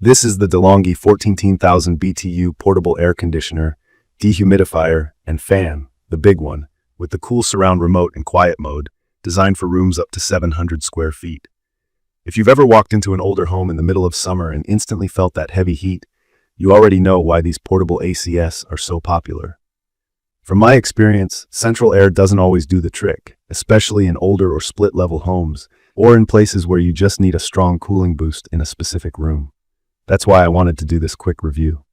This is the Longhi 14,000 BTU Portable Air Conditioner, Dehumidifier, and Fan, the big one, with the cool surround remote and quiet mode, designed for rooms up to 700 square feet. If you've ever walked into an older home in the middle of summer and instantly felt that heavy heat, you already know why these portable ACs are so popular. From my experience, central air doesn't always do the trick, especially in older or split-level homes, or in places where you just need a strong cooling boost in a specific room. That's why I wanted to do this quick review.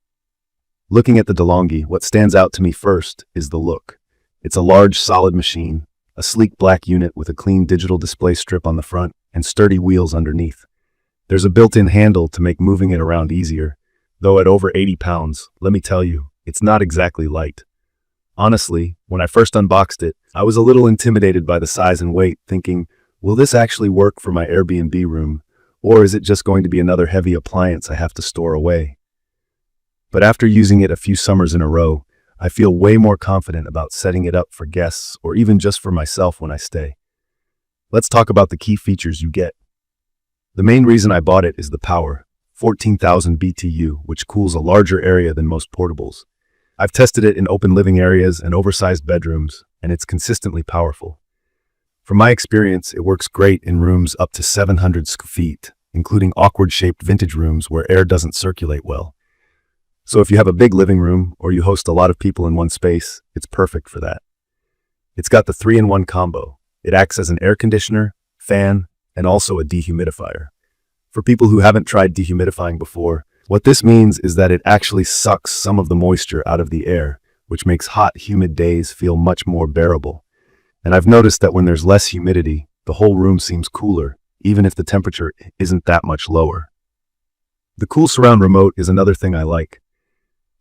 Looking at the Longhi, what stands out to me first is the look. It's a large, solid machine, a sleek black unit with a clean digital display strip on the front and sturdy wheels underneath. There's a built-in handle to make moving it around easier, though at over 80 pounds, let me tell you, it's not exactly light. Honestly, when I first unboxed it, I was a little intimidated by the size and weight, thinking, will this actually work for my Airbnb room? Or is it just going to be another heavy appliance I have to store away? But after using it a few summers in a row, I feel way more confident about setting it up for guests or even just for myself when I stay. Let's talk about the key features you get. The main reason I bought it is the power, 14,000 BTU, which cools a larger area than most portables. I've tested it in open living areas and oversized bedrooms, and it's consistently powerful. From my experience, it works great in rooms up to 700 square feet, including awkward-shaped vintage rooms where air doesn't circulate well. So if you have a big living room or you host a lot of people in one space, it's perfect for that. It's got the 3-in-1 combo. It acts as an air conditioner, fan, and also a dehumidifier. For people who haven't tried dehumidifying before, what this means is that it actually sucks some of the moisture out of the air, which makes hot, humid days feel much more bearable. And I've noticed that when there's less humidity, the whole room seems cooler, even if the temperature isn't that much lower. The cool surround remote is another thing I like.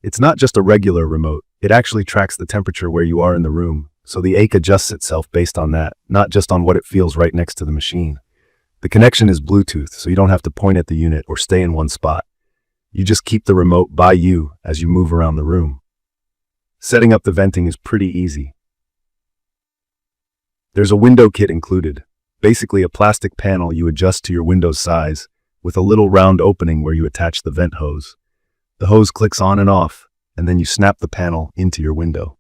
It's not just a regular remote, it actually tracks the temperature where you are in the room, so the ASHRAE adjusts itself based on that, not just on what it feels right next to the machine. The connection is Bluetooth, so you don't have to point at the unit or stay in one spot. You just keep the remote by you as you move around the room. Setting up the venting is pretty easy. There's a window kit included, basically a plastic panel you adjust to your window's size, with a little round opening where you attach the vent hose. The hose clicks on and off, and then you snap the panel into your window.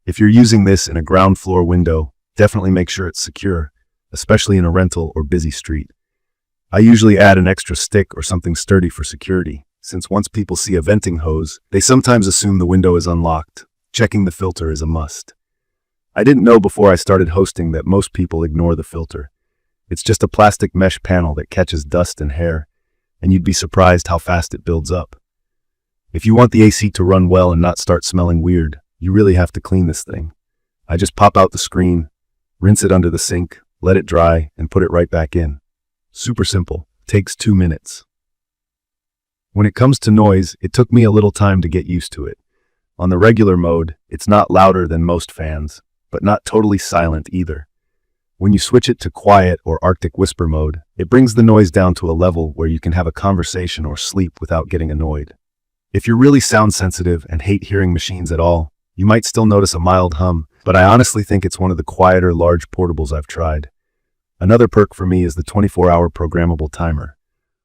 If you're using this in a ground floor window, definitely make sure it's secure, especially in a rental or busy street. I usually add an extra stick or something sturdy for security, since once people see a venting hose, they sometimes assume the window is unlocked. Checking the filter is a must. I didn't know before I started hosting that most people ignore the filter. It's just a plastic mesh panel that catches dust and hair, and you'd be surprised how fast it builds up. If you want the AC to run well and not start smelling weird, you really have to clean this thing. I just pop out the screen, rinse it under the sink, let it dry, and put it right back in. Super simple. Takes 2 minutes. When it comes to noise, it took me a little time to get used to it. On the regular mode, it's not louder than most fans, but not totally silent either. When you switch it to quiet or Arctic whisper mode, it brings the noise down to a level where you can have a conversation or sleep without getting annoyed. If you're really sound sensitive and hate hearing machines at all, you might still notice a mild hum, but I honestly think it's one of the quieter large portables I've tried. Another perk for me is the 24-hour programmable timer.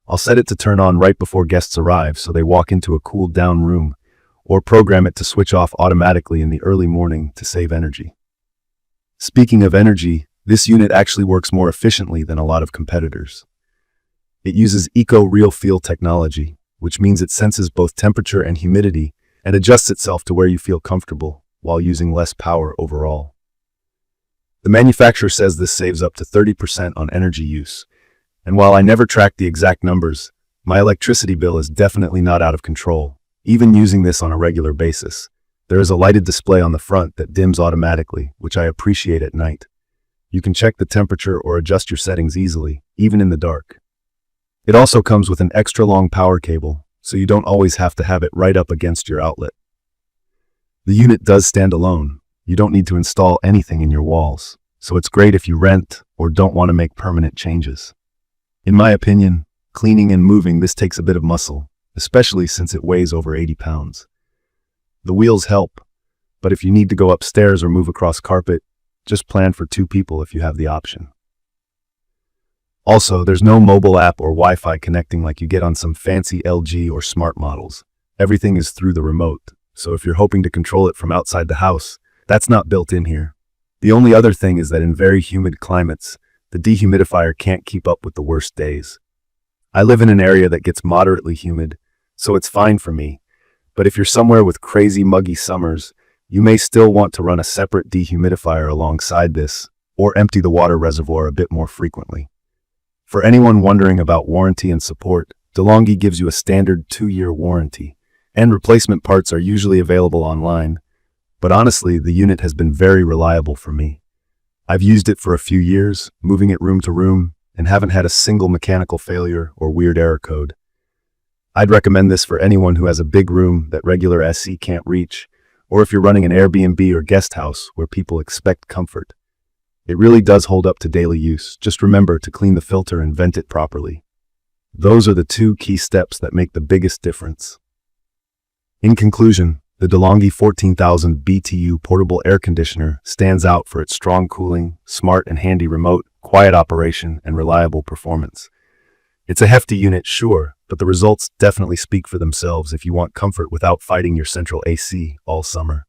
I'll set it to turn on right before guests arrive so they walk into a cooled down room, or program it to switch off automatically in the early morning to save energy. Speaking of energy, this unit actually works more efficiently than a lot of competitors. It uses Eco-Real Feel technology, which means it senses both temperature and humidity and adjusts itself to where you feel comfortable while using less power overall. The manufacturer says this saves up to 30% on energy use, and while I never track the exact numbers, my electricity bill is definitely not out of control, even using this on a regular basis. There is a lighted display on the front that dims automatically, which I appreciate at night. You can check the temperature or adjust your settings easily, even in the dark. It also comes with an extra long power cable, so you don't always have to have it right up against your outlet. The unit does stand alone. You don't need to install anything in your walls, so it's great if you rent or don't want to make permanent changes. In my opinion, cleaning and moving this takes a bit of muscle, especially since it weighs over 80 pounds. The wheels help, but if you need to go upstairs or move across carpet, just plan for 2 people if you have the option. Also, there's no mobile app or Wi-Fi connecting like you get on some fancy LG or smart models. Everything is through the remote, so if you're hoping to control it from outside the house, that's not built in here. The only other thing is that in very humid climates, the dehumidifier can't keep up with the worst days. I live in an area that gets moderately humid, so it's fine for me. But if you're somewhere with crazy muggy summers, you may still want to run a separate dehumidifier alongside this, or empty the water reservoir a bit more frequently. For anyone wondering about warranty and support, Longhi gives you a standard 2-year warranty, and replacement parts are usually available online. But honestly, the unit has been very reliable for me. I've used it for a few years, moving it room to room, and haven't had a single mechanical failure or weird error code. I'd recommend this for anyone who has a big room that regular SACC can't reach, or if you're running an Airbnb or guest house where people expect comfort. It really does hold up to daily use. Just remember to clean the filter and vent it properly. Those are the 2 key steps that make the biggest difference. In conclusion, the Longhi 14,000 BTU Portable Air Conditioner stands out for its strong cooling, smart and handy remote, quiet operation, and reliable performance. It's a hefty unit, sure, but the results definitely speak for themselves if you want comfort without fighting your central AC all summer.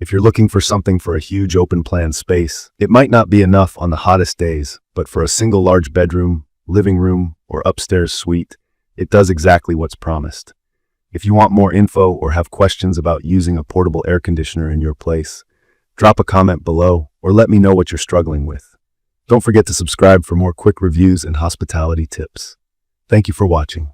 If you're looking for something for a huge open-plan space, it might not be enough on the hottest days, but for a single large bedroom, living room, or upstairs suite, it does exactly what's promised. If you want more info or have questions about using a portable air conditioner in your place, drop a comment below or let me know what you're struggling with. Don't forget to subscribe for more quick reviews and hospitality tips. Thank you for watching.